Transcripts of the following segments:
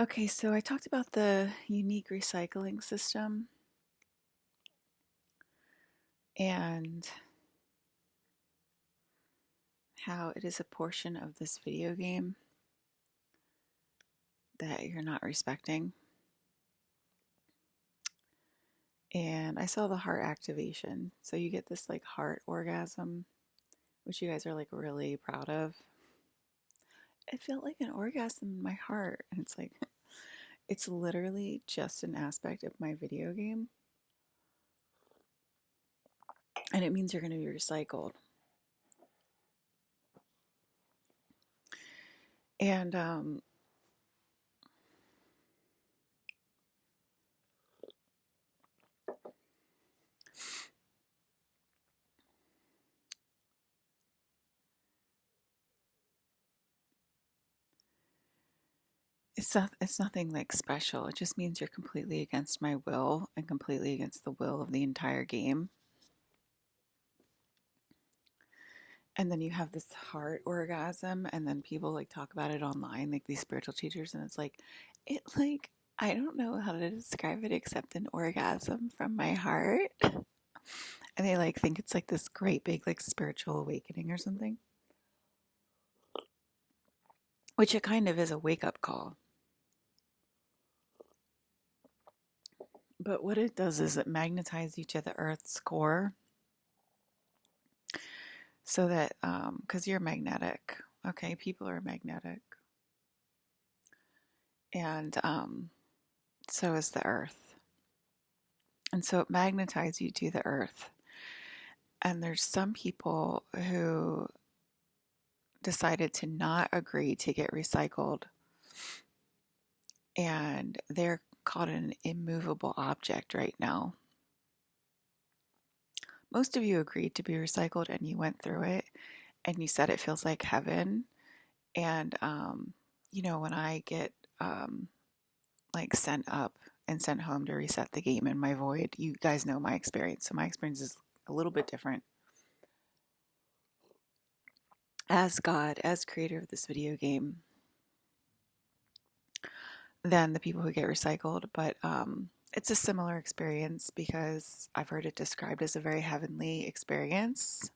Okay, so I talked about the unique recycling system and how it is a portion of this video game that you're not respecting. And I saw the heart activation. So you get this like heart orgasm, which you guys are like really proud of. It felt like an orgasm in my heart. And it's like, it's literally just an aspect of my video game. And it means you're going to be recycled. And it's nothing like special. It just means you're completely against my will and completely against the will of the entire game. And then you have this heart orgasm, and then people like talk about it online, like these spiritual teachers, and it's like it like I don't know how to describe it except an orgasm from my heart. And they like think it's like this great big like spiritual awakening or something. Which it kind of is a wake-up call. But what it does is it magnetizes you to the earth's core so that because you're magnetic. Okay, people are magnetic. And so is the earth. And so it magnetizes you to the earth. And there's some people who decided to not agree to get recycled. And they're called an immovable object right now. Most of you agreed to be recycled and you went through it and you said it feels like heaven. And, when I get like sent up and sent home to reset the game in my void, you guys know my experience. So my experience is a little bit different. As God, as creator of this video game, than the people who get recycled. But it's a similar experience because I've heard it described as a very heavenly experience.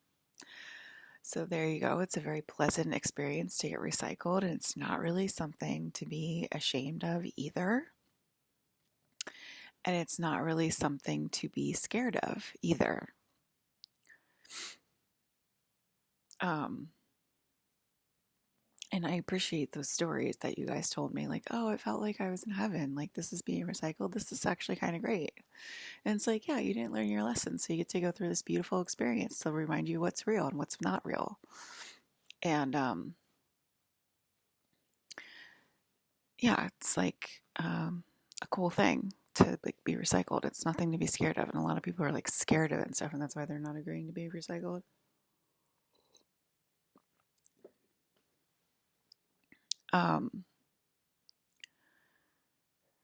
So there you go. It's a very pleasant experience to get recycled, and it's not really something to be ashamed of either. And it's not really something to be scared of either. And I appreciate those stories that you guys told me, like, oh, it felt like I was in heaven. Like, this is being recycled. This is actually kind of great. And it's like, yeah, you didn't learn your lesson. So you get to go through this beautiful experience to remind you what's real and what's not real. And yeah, it's like a cool thing to like be recycled. It's nothing to be scared of. And a lot of people are like scared of it and stuff. And that's why they're not agreeing to be recycled.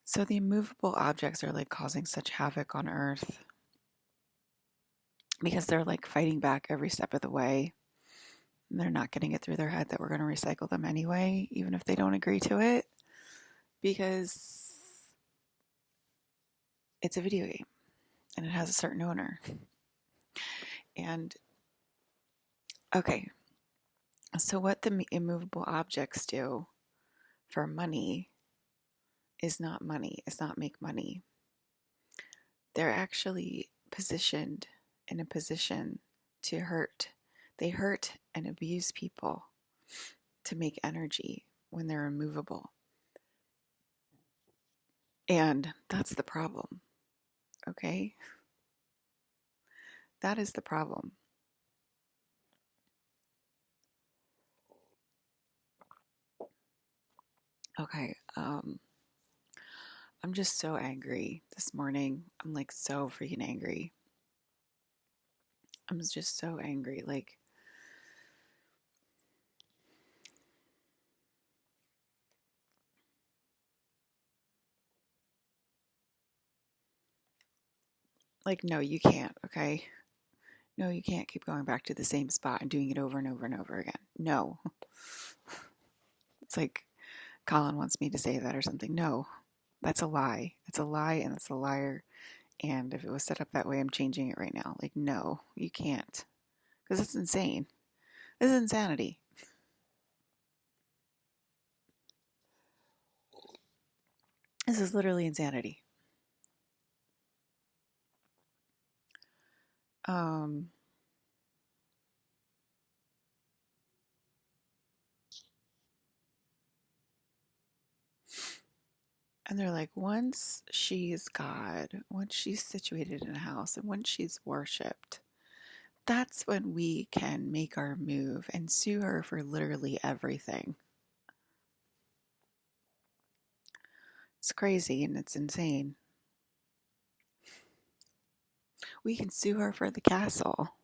So the immovable objects are like causing such havoc on Earth because they're like fighting back every step of the way. And they're not getting it through their head that we're going to recycle them anyway, even if they don't agree to it, because it's a video game and it has a certain owner. And okay, so what the immovable objects do for money is not money, it's not make money. They're actually positioned in a position to hurt. They hurt and abuse people to make energy when they're immovable. And that's the problem. Okay? That is the problem. Okay, I'm just so angry this morning. I'm like so freaking angry. I'm just so angry. Like, no, you can't, okay? No, you can't keep going back to the same spot and doing it over and over and over again. No. It's like, Colin wants me to say that or something. No, that's a lie. It's a lie and it's a liar. And if it was set up that way, I'm changing it right now. Like, no, you can't. Because it's insane. This is insanity. This is literally insanity. Um, and they're like, once she's God, once she's situated in a house, and once she's worshipped, that's when we can make our move and sue her for literally everything. It's crazy and it's insane. We can sue her for the castle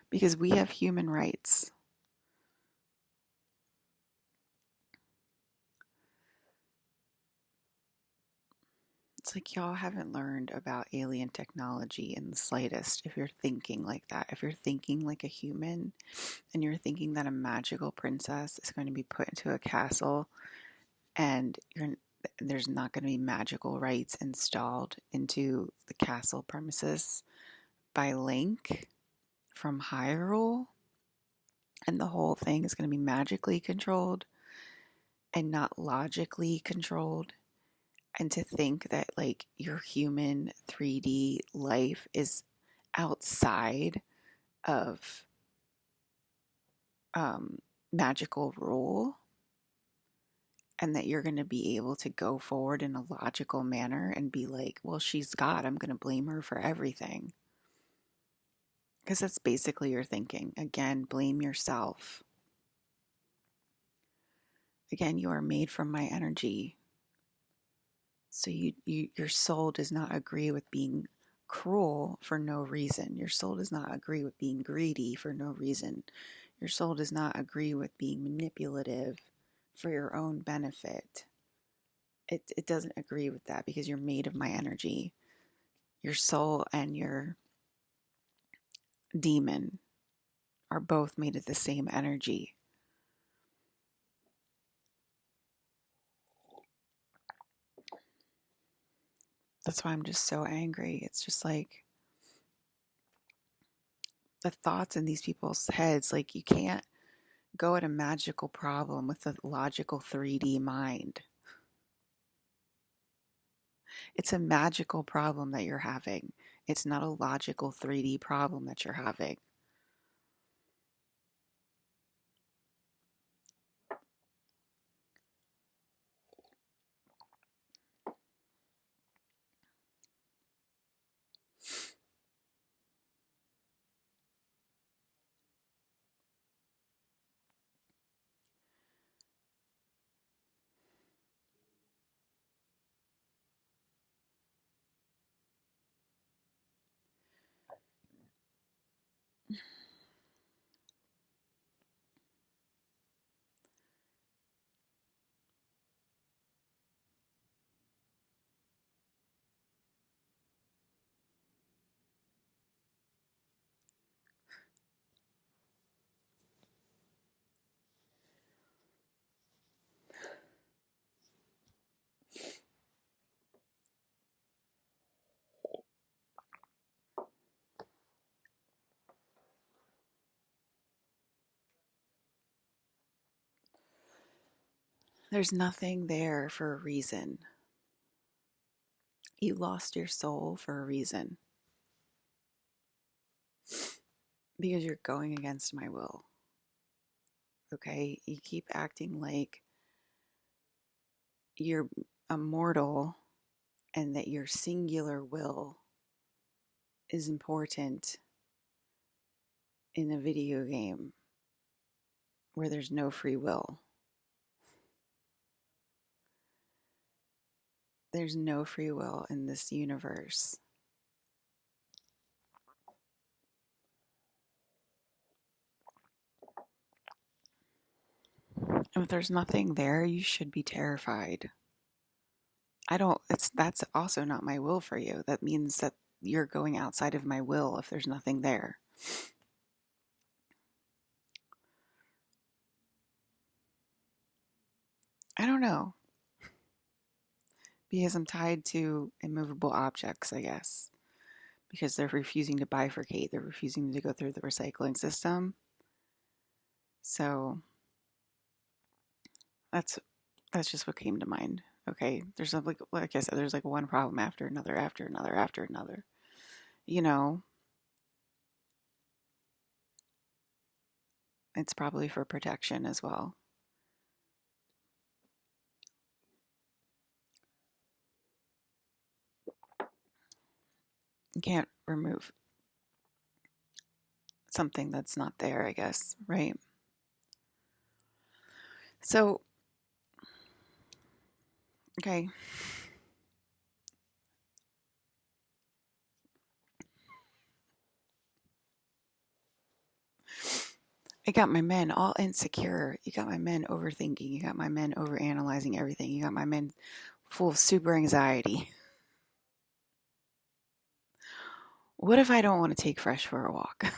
because we have human rights. It's like y'all haven't learned about alien technology in the slightest if you're thinking like that. If you're thinking like a human and you're thinking that a magical princess is going to be put into a castle and there's not going to be magical rights installed into the castle premises by Link from Hyrule, and the whole thing is going to be magically controlled and not logically controlled, and to think that like your human 3D life is outside of magical rule, and that you're going to be able to go forward in a logical manner and be like, well, she's God, I'm going to blame her for everything. Because that's basically your thinking. Again, blame yourself. Again, you are made from my energy. So your soul does not agree with being cruel for no reason. Your soul does not agree with being greedy for no reason. Your soul does not agree with being manipulative for your own benefit. It doesn't agree with that because you're made of my energy. Your soul and your demon are both made of the same energy. That's why I'm just so angry. It's just like the thoughts in these people's heads, like you can't go at a magical problem with a logical 3D mind. It's a magical problem that you're having. It's not a logical 3D problem that you're having. There's nothing there for a reason. You lost your soul for a reason. Because you're going against my will. Okay? You keep acting like you're immortal and that your singular will is important in a video game where there's no free will. There's no free will in this universe. And if there's nothing there, you should be terrified. That's also not my will for you. That means that you're going outside of my will if there's nothing there. I don't know. because I'm tied to immovable objects, I guess, because they're refusing to bifurcate. They're refusing to go through the recycling system. So that's just what came to mind. Okay, there's like I said, there's like one problem after another, after another, after another. You know, it's probably for protection as well. You can't remove something that's not there, I guess, right? So, okay. I got my men all insecure. You got my men overthinking. You got my men overanalyzing everything. You got my men full of super anxiety. What if I don't want to take Fresh for a walk?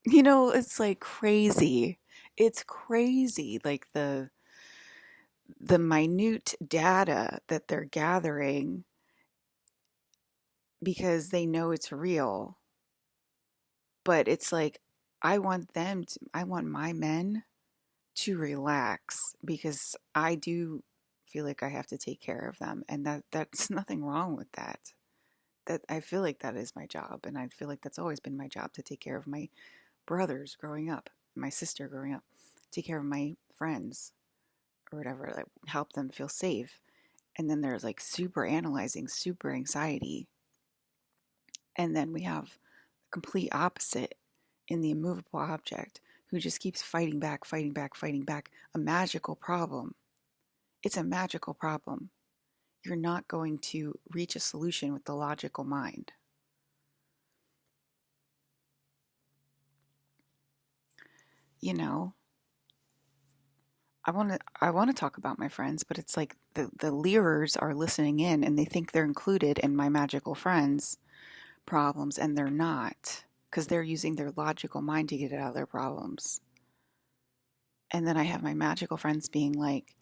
It's like crazy. It's crazy. Like the minute data that they're gathering because they know it's real. But it's like I want my men to relax because I do feel like I have to take care of them, and that's nothing wrong with that. That I feel like that is my job, and I feel like that's always been my job to take care of my brothers growing up, my sister growing up, take care of my friends or whatever, like help them feel safe. And then there's like super analyzing, super anxiety. And then we have the complete opposite in the immovable object who just keeps fighting back, fighting back, fighting back. A magical problem. It's a magical problem. You're not going to reach a solution with the logical mind. You know, I want to talk about my friends, but it's like the leerers are listening in and they think they're included in my magical friends problems, and they're not, because they're using their logical mind to get out of their problems. And then I have my magical friends being like,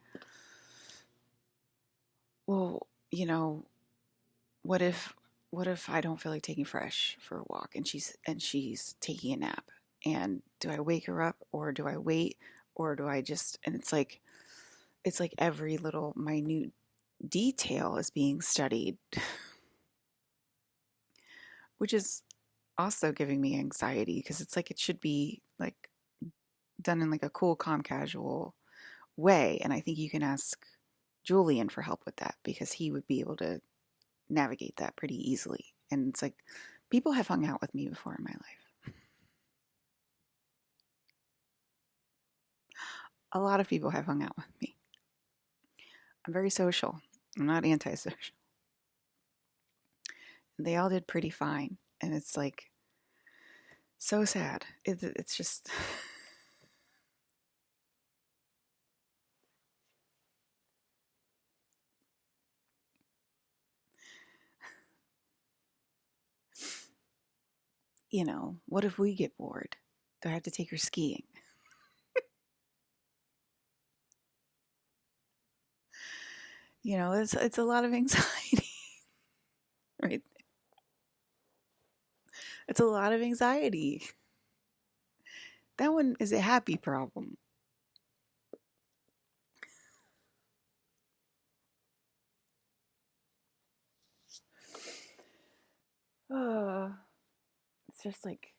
well, what if I don't feel like taking Fresh for a walk and she's taking a nap? And do I wake her up, or do I wait, or do I just, and it's like every little minute detail is being studied, which is also giving me anxiety because it's like it should be like done in like a cool, calm, casual way. And I think you can ask Julian for help with that because he would be able to navigate that pretty easily. And it's like people have hung out with me before in my life. A lot of people have hung out with me. I'm very social. I'm not antisocial. They all did pretty fine. And it's like so sad. It's just, what if we get bored? Do I have to take her skiing? It's a lot of anxiety, right? It's a lot of anxiety. That one is a happy problem. Oh, it's just like,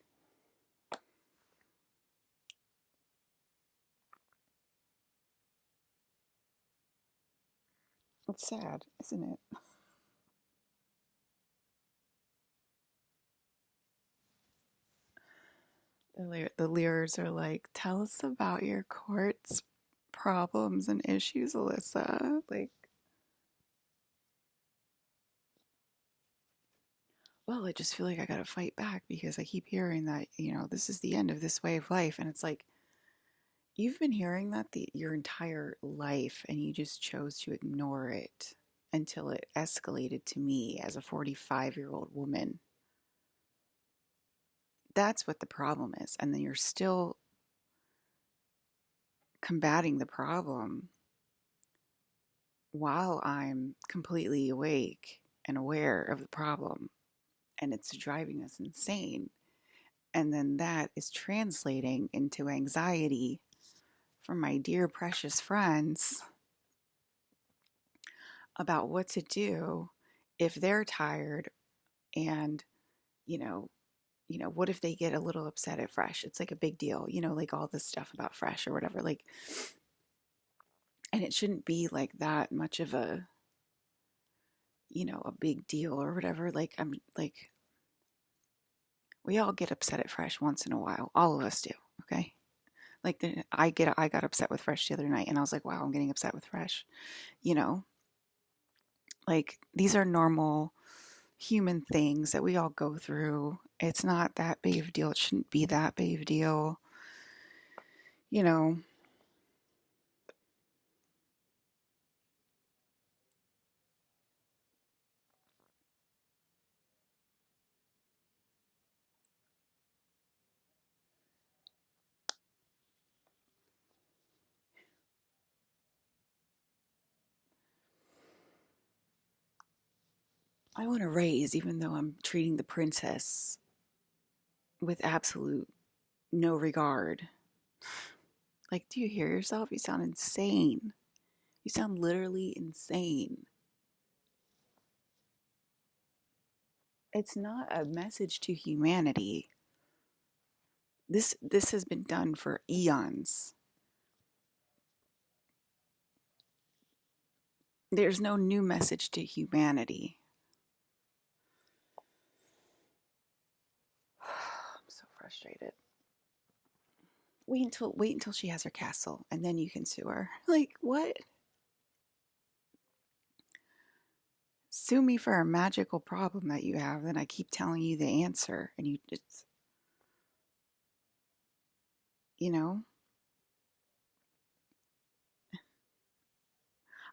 it's sad, isn't it? The Lears are like, tell us about your court's problems and issues, Alyssa. Like, well, I just feel like I gotta fight back because I keep hearing that, this is the end of this way of life. And it's like, you've been hearing that your entire life and you just chose to ignore it until it escalated to me as a 45-year-old woman. That's what the problem is. And then you're still combating the problem while I'm completely awake and aware of the problem, and it's driving us insane. And then that is translating into anxiety for my dear precious friends about what to do if they're tired and, you know, what if they get a little upset at Fresh? It's like a big deal, like all this stuff about Fresh or whatever. Like, and it shouldn't be like that much of a big deal or whatever. Like, I'm like, we all get upset at Fresh once in a while. All of us do. Okay. Like I got upset with Fresh the other night, and I was like, wow, I'm getting upset with Fresh. You know, like these are normal human things that we all go through. It's not that big of a deal. It shouldn't be that big of a deal. You know, I want to raise, even though I'm treating the princess with absolute no regard. Like, do you hear yourself? You sound insane. You sound literally insane. It's not a message to humanity. This has been done for eons. There's no new message to humanity. I'm so frustrated. Wait until she has her castle, and then you can sue her. Like, what? Sue me for a magical problem that you have, then I keep telling you the answer, and you know,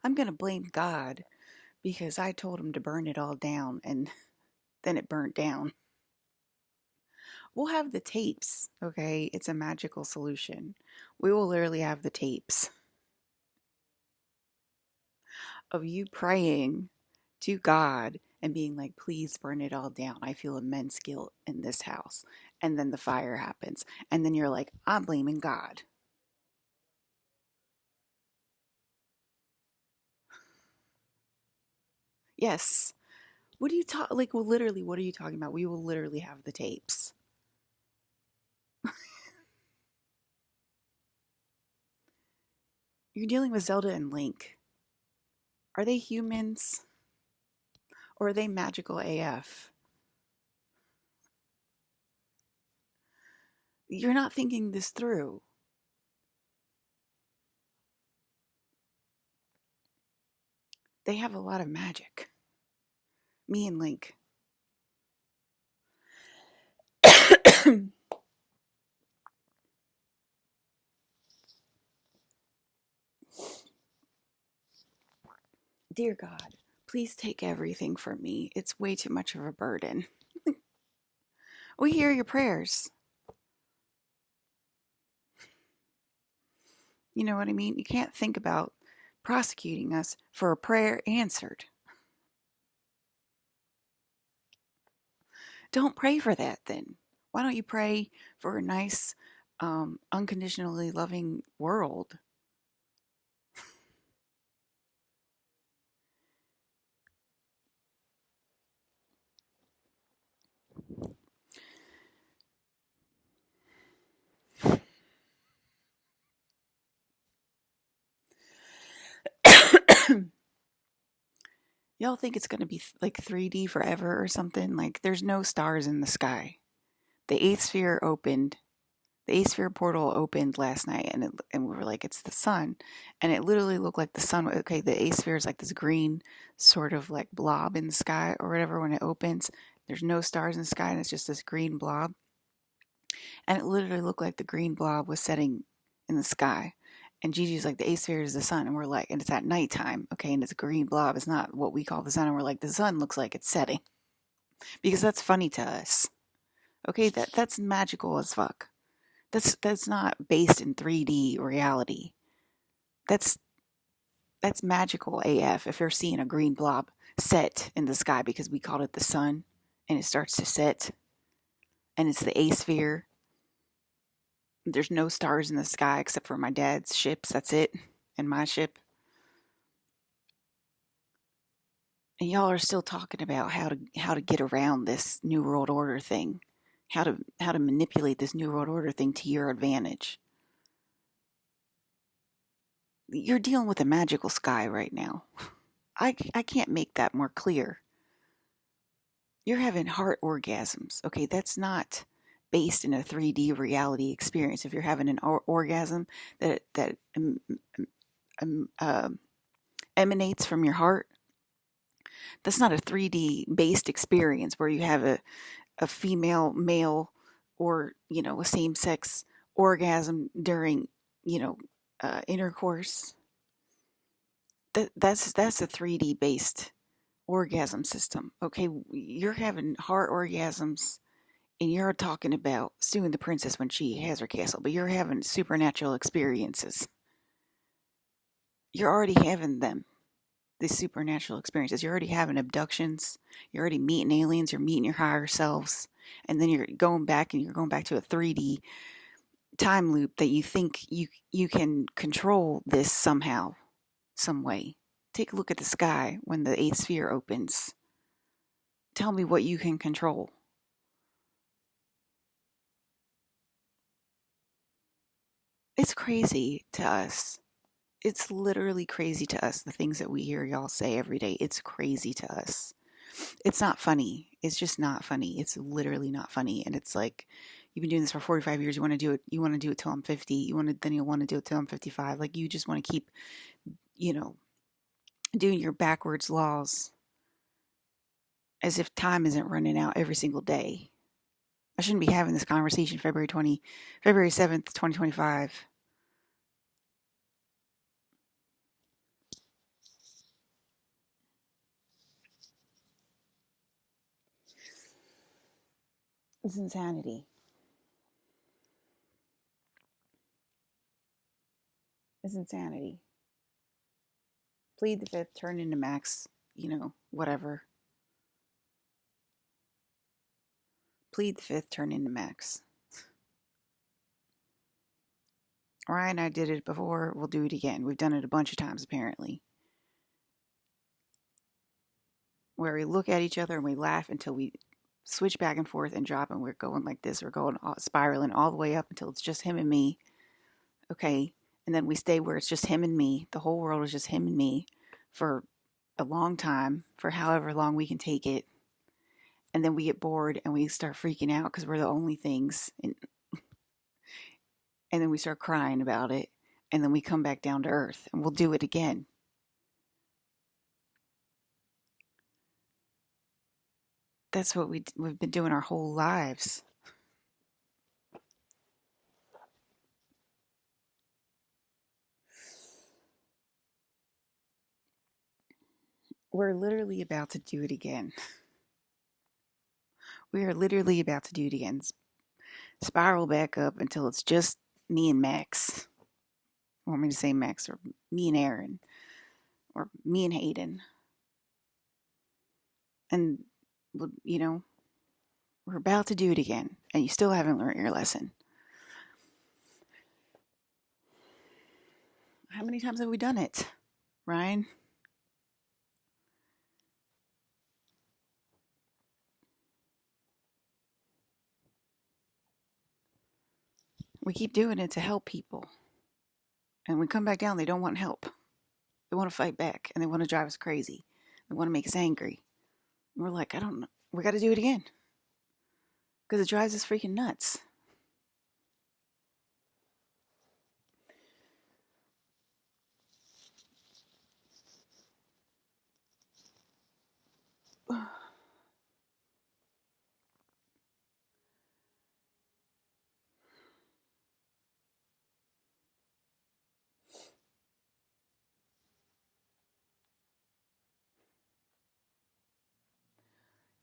I'm gonna blame God because I told him to burn it all down, and then it burnt down. We'll have the tapes, okay? It's a magical solution. We will literally have the tapes of you praying to God and being like, please burn it all down. I feel immense guilt in this house. And then the fire happens. And then you're like, I'm blaming God. Yes. What do you talk like? Well, literally, what are you talking about? We will literally have the tapes. You're dealing with Zelda and Link. Are they humans or are they magical AF? You're not thinking this through. They have a lot of magic. Me and Link. Dear God, please take everything from me. It's way too much of a burden. We hear your prayers. You know what I mean? You can't think about prosecuting us for a prayer answered. Don't pray for that then. Why don't you pray for a nice, unconditionally loving world? Y'all think it's going to be like 3D forever or something? Like, there's no stars in the sky. The eighth sphere opened. The eighth sphere portal opened last night, and we were like, it's the sun. And it literally looked like the sun. Okay, the eighth sphere is like this green sort of like blob in the sky or whatever when it opens. There's no stars in the sky, and it's just this green blob. And it literally looked like the green blob was setting in the sky. And Gigi's like, the eighth sphere is the sun. And we're like, and it's at nighttime. Okay. And it's a green blob. It's not what we call the sun. And we're like, the sun looks like it's setting because that's funny to us. Okay. That's magical as fuck. That's not based in 3D reality. That's That's magical AF if you're seeing a green blob set in the sky because we called it the sun and it starts to set and it's the A sphere. There's no stars in the sky except for my dad's ships. That's it. And my ship. And y'all are still talking about how to get around this new world order thing. How to manipulate this new world order thing to your advantage. You're dealing with a magical sky right now. I can't make that more clear. You're having heart orgasms. Okay, that's not based in a 3D reality experience. If you're having an orgasm that emanates from your heart, that's not a 3D based experience where you have a female, male, or a same sex orgasm during intercourse. That's a 3D based orgasm system. Okay, you're having heart orgasms and you're talking about suing the princess when she has her castle, but you're having supernatural experiences. You're already having them, these supernatural experiences. You're already having abductions. You're already meeting aliens. You're meeting your higher selves. And then you're going back to a 3D time loop that you think you can control this somehow, some way. Take a look at the sky when the 8th sphere opens. Tell me what you can control. It's crazy to us. It's literally crazy to us, the things that we hear y'all say every day. It's crazy to us. It's not funny. It's just not funny. It's literally not funny. And it's like, you've been doing this for 45 years. You want to do it till I'm 50. Then you'll want to do it till I'm 55. Like, you just want to keep, doing your backwards laws as if time isn't running out every single day. I shouldn't be having this conversation February 7th, 2025. It's insanity. It's insanity. Plead the fifth, turn into max, whatever. Plead the fifth, turn into max. Ryan and I did it before. We'll do it again. We've done it a bunch of times, apparently. Where we look at each other and we laugh until we switch back and forth and drop, and we're going like this. We're going spiraling all the way up until it's just him and me. Okay. And then we stay where it's just him and me. The whole world is just him and me for a long time, for however long we can take it. And then we get bored and we start freaking out because we're the only things. And then we start crying about it. And then we come back down to earth and we'll do it again. That's what we've been doing our whole lives. We're literally about to do it again. We are literally about to do it again. Spiral back up until it's just me and Max. You want me to say Max, or me and Aaron, or me and Hayden. And, we're about to do it again, and you still haven't learned your lesson. How many times have we done it, Ryan? We keep doing it to help people. And we come back down, they don't want help. They want to fight back, and they want to drive us crazy. They want to make us angry. And we're like, I don't know. We got to do it again. Because it drives us freaking nuts.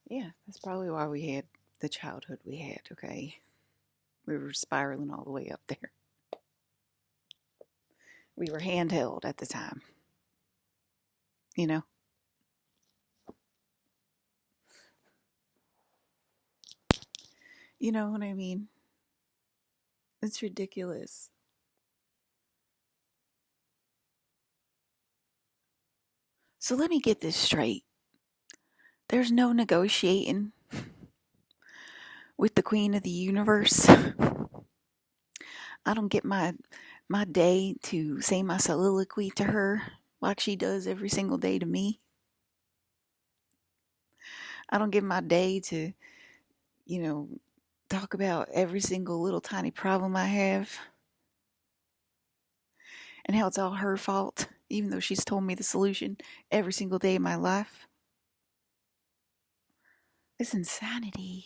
Yeah, that's probably why we had the childhood we had, okay? We were spiraling all the way up there. We were handheld at the time. you know? You know what I mean? It's ridiculous. So let me get this straight. There's no negotiating with the queen of the universe. I don't get my day to say my soliloquy to her like she does every single day to me. I don't get my day to, you know, talk about every single little tiny problem I have and how it's all her fault, even though she's told me the solution every single day of my life. It's insanity.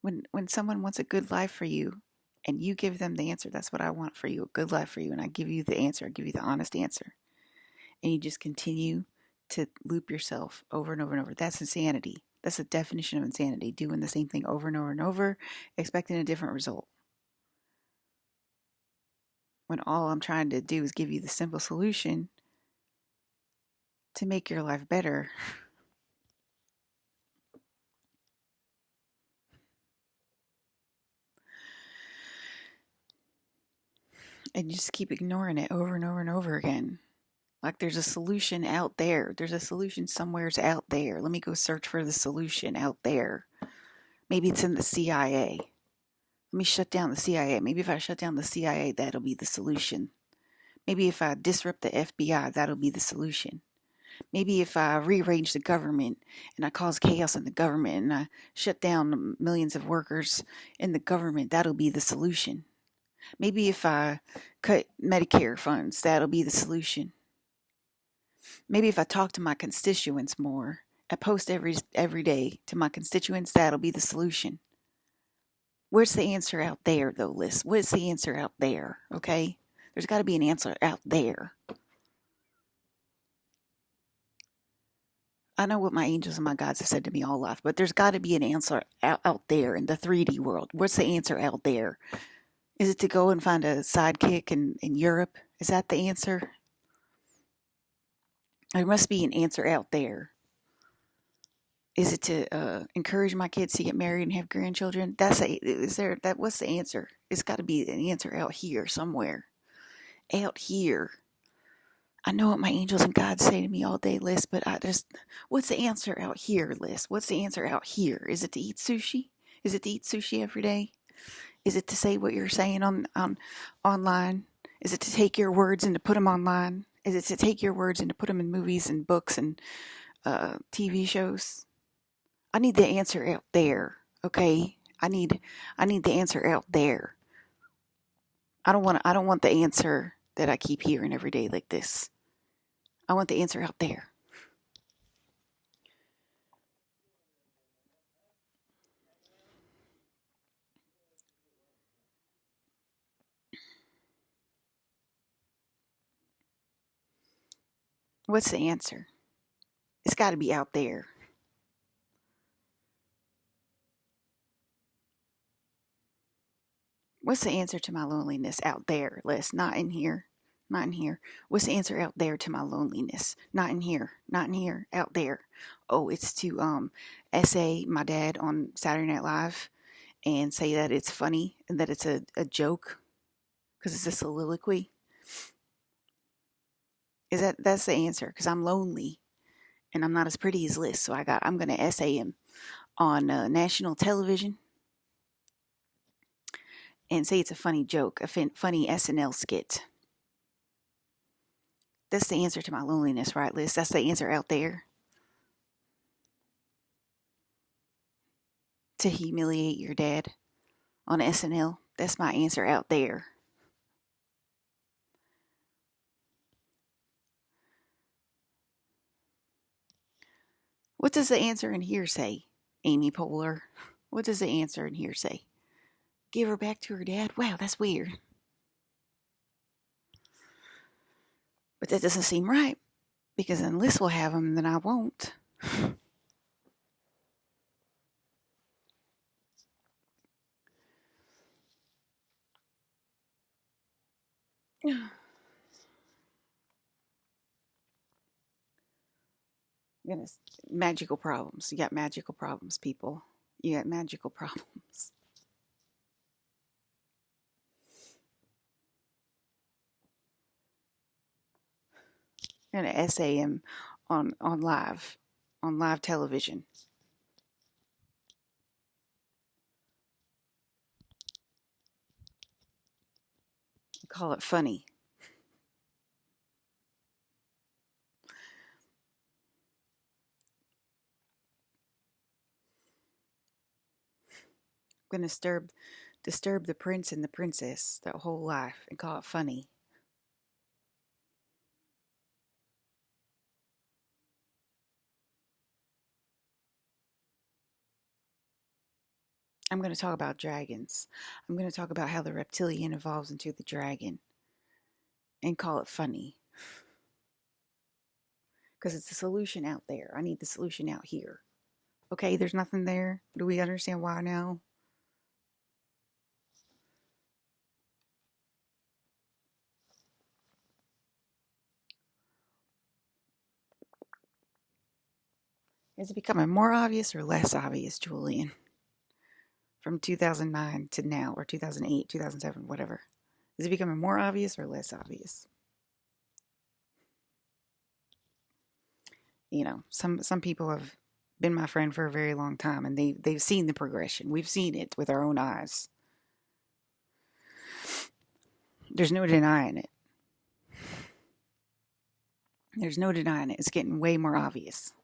When someone wants a good life for you and you give them the answer, that's what I want for you, a good life for you, and I give you the answer, I give you the honest answer. And you just continue to loop yourself over and over and over. That's insanity. That's the definition of insanity, doing the same thing over and over and over, expecting a different result. When all I'm trying to do is give you the simple solution to make your life better. And you just keep ignoring it over and over and over again. Like there's a solution out there. There's a solution somewhere's out there. Let me go search for the solution out there. Maybe it's in the CIA. Let me shut down the CIA. Maybe if I shut down the CIA, that'll be the solution. Maybe if I disrupt the FBI, that'll be the solution. Maybe if I rearrange the government and I cause chaos in the government and I shut down millions of workers in the government, that'll be the solution. Maybe if I cut Medicare funds, that'll be the solution. Maybe if I talk to my constituents more, I post every day to my constituents, that'll be the solution. Where's the answer out there, though, Liz? What is the answer out there, okay? There's got to be an answer out there. I know what my angels and my gods have said to me all life, but there's got to be an answer out there in the 3D world. What's the answer out there? Is it to go and find a sidekick in Europe? Is that the answer? There must be an answer out there. Is it to encourage my kids to get married and have grandchildren? What's the answer? It's got to be an answer out here somewhere. Out here. I know what my angels and gods say to me all day, Liz, but what's the answer out here, Liz? What's the answer out here? Is it to eat sushi? Is it to eat sushi every day? Is it to say what you're saying on online? Is it to take your words and to put them online? Is it to take your words and to put them in movies and books and TV shows? I need the answer out there, okay? I need the answer out there. I don't want the answer that I keep hearing every day like this. I want the answer out there. What's the answer? It's got to be out there. What's the answer to my loneliness out there, Liz? Not in here. Not in here. What's the answer out there to my loneliness? Not in here. Not in here. Out there. Oh, it's to essay my dad on Saturday Night Live and say that it's funny and that it's a joke because it's a soliloquy. That's the answer? Because I'm lonely and I'm not as pretty as Liz, so I'm going to essay him on national television and say it's a funny joke, a funny SNL skit. That's the answer to my loneliness, right, Liz? That's the answer out there. To humiliate your dad on SNL. That's my answer out there. What does the answer in here say, Amy Poehler? What does the answer in here say? Give her back to her dad? Wow, that's weird. But that doesn't seem right, because then Liz will have him and then I won't. gonna magical problems. You got magical problems, people. You got magical problems. You're gonna essay him on live television. Call it funny. I'm gonna disturb the prince and the princess their whole life and call it funny. I'm going to talk about dragons. I'm going to talk about how the reptilian evolves into the dragon and call it funny. Because it's a solution out there. I need the solution out here. Okay, there's nothing there. Do we understand why now? Is it becoming more obvious or less obvious, Julian? From 2009 to now, or 2008, 2007, whatever. Is it becoming more obvious or less obvious? You know, some people have been my friend for a very long time, and they've seen the progression. We've seen it with our own eyes. There's no denying it. There's no denying it. It's getting way more obvious.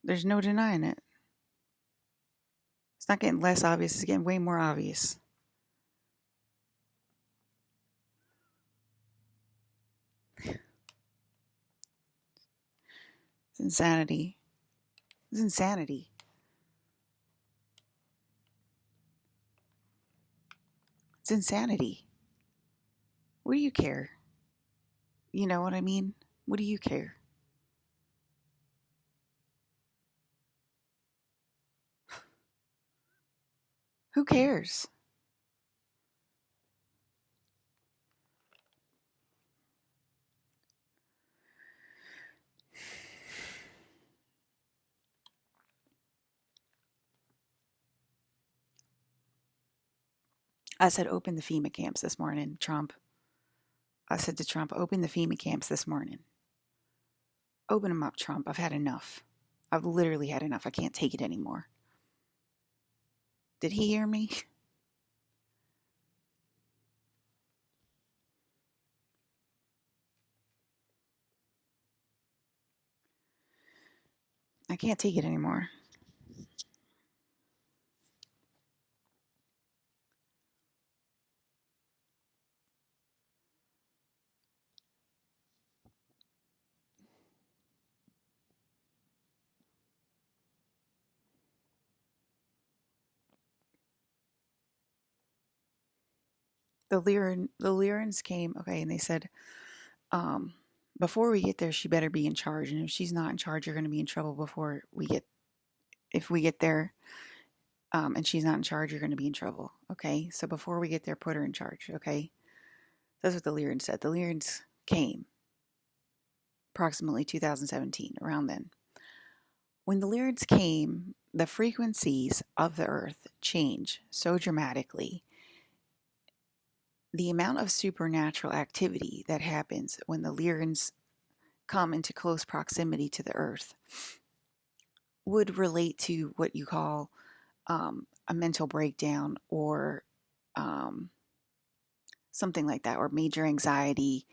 There's no denying it. It's not getting less obvious. It's getting way more obvious. It's insanity. It's insanity. It's insanity. What do you care? You know what I mean? What do you care? Who cares? I said, open the FEMA camps this morning, Trump. I said to Trump, open the FEMA camps this morning. Open them up, Trump. I've had enough. I've literally had enough. I can't take it anymore. Did he hear me? I can't take it anymore. The Lyrans came, okay, and they said, before we get there, she better be in charge. And if she's not in charge, you're going to be in trouble if we get there, and she's not in charge, you're going to be in trouble. Okay. So before we get there, put her in charge. Okay. That's what the Lyrans said. The Lyrans came approximately 2017, around then. When the Lyrans came, the frequencies of the earth change so dramatically. The amount of supernatural activity that happens when the Lyrans come into close proximity to the earth would relate to what you call a mental breakdown, or something like that, or major anxiety,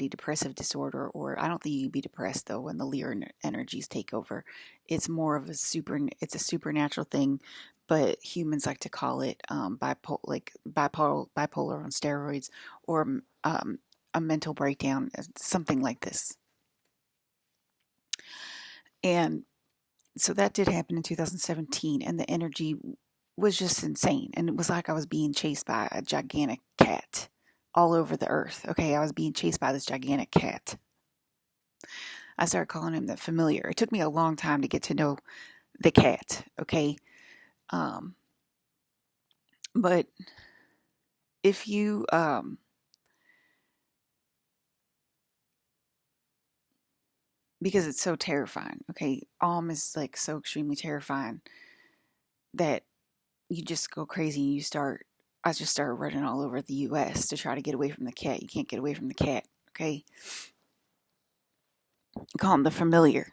depressive disorder. Or I don't think you can be depressed though when the Lyran energies take over. It's more of it's a supernatural thing, but humans like to call it bipolar on steroids, or a mental breakdown, something like this. And so that did happen in 2017, and the energy was just insane. And it was like I was being chased by a gigantic cat all over the earth. Okay, I was being chased by this gigantic cat. I started calling him the familiar. It took me a long time to get to know the cat. Okay, but if you because it's so terrifying. Okay, is like so extremely terrifying that you just go crazy and you start. I just started running all over the U.S. to try to get away from the cat. You can't get away from the cat. Okay, call him the familiar,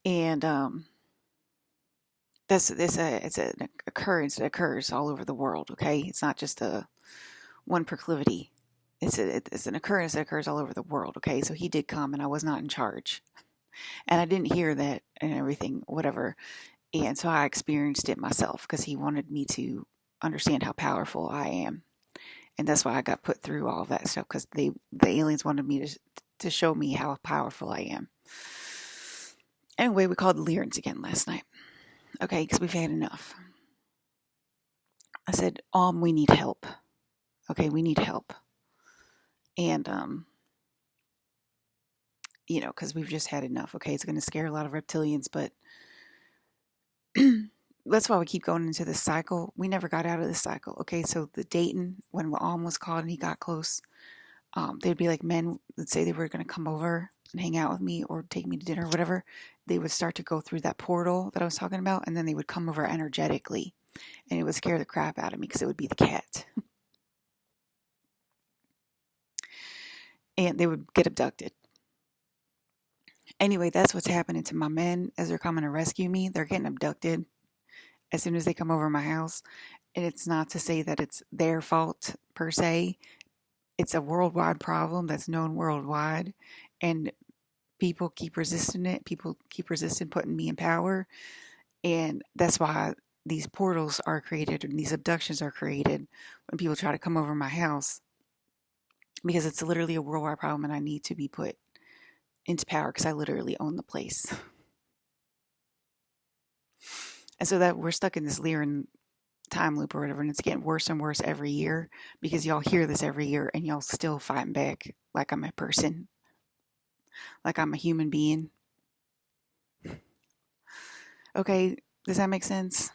and that's it's an occurrence that occurs all over the world. Okay, it's not just a one proclivity. It's an occurrence that occurs all over the world. Okay, so he did come, and I was not in charge, and I didn't hear that and everything, whatever. And so I experienced it myself because he wanted me to understand how powerful I am, and that's why I got put through all of that stuff because the aliens wanted me to show me how powerful I am. Anyway, we called the Lyrans again last night. Okay, because we've had enough. I said, we need help. Okay, we need help. And because we've just had enough. Okay, it's going to scare a lot of reptilians, but that's why we keep going into this cycle. We never got out of this cycle. Okay, so the Dayton, when was called and he got close, they'd be like men would say they were going to come over and hang out with me or take me to dinner or whatever. They would start to go through that portal that I was talking about, and then they would come over energetically, and it would scare the crap out of me because it would be the cat. And they would get abducted. Anyway, that's what's happening to my men as they're coming to rescue me. They're getting abducted as soon as they come over my house. And it's not to say that it's their fault per se. It's a worldwide problem that's known worldwide. And people keep resisting it. People keep resisting putting me in power. And that's why these portals are created and these abductions are created when people try to come over my house. Because it's literally a worldwide problem and I need to be put into power because I literally own the place. And so that we're stuck in this Lyran time loop or whatever, and it's getting worse and worse every year because y'all hear this every year and y'all still fighting back like I'm a person, like I'm a human being. Okay, does that make sense?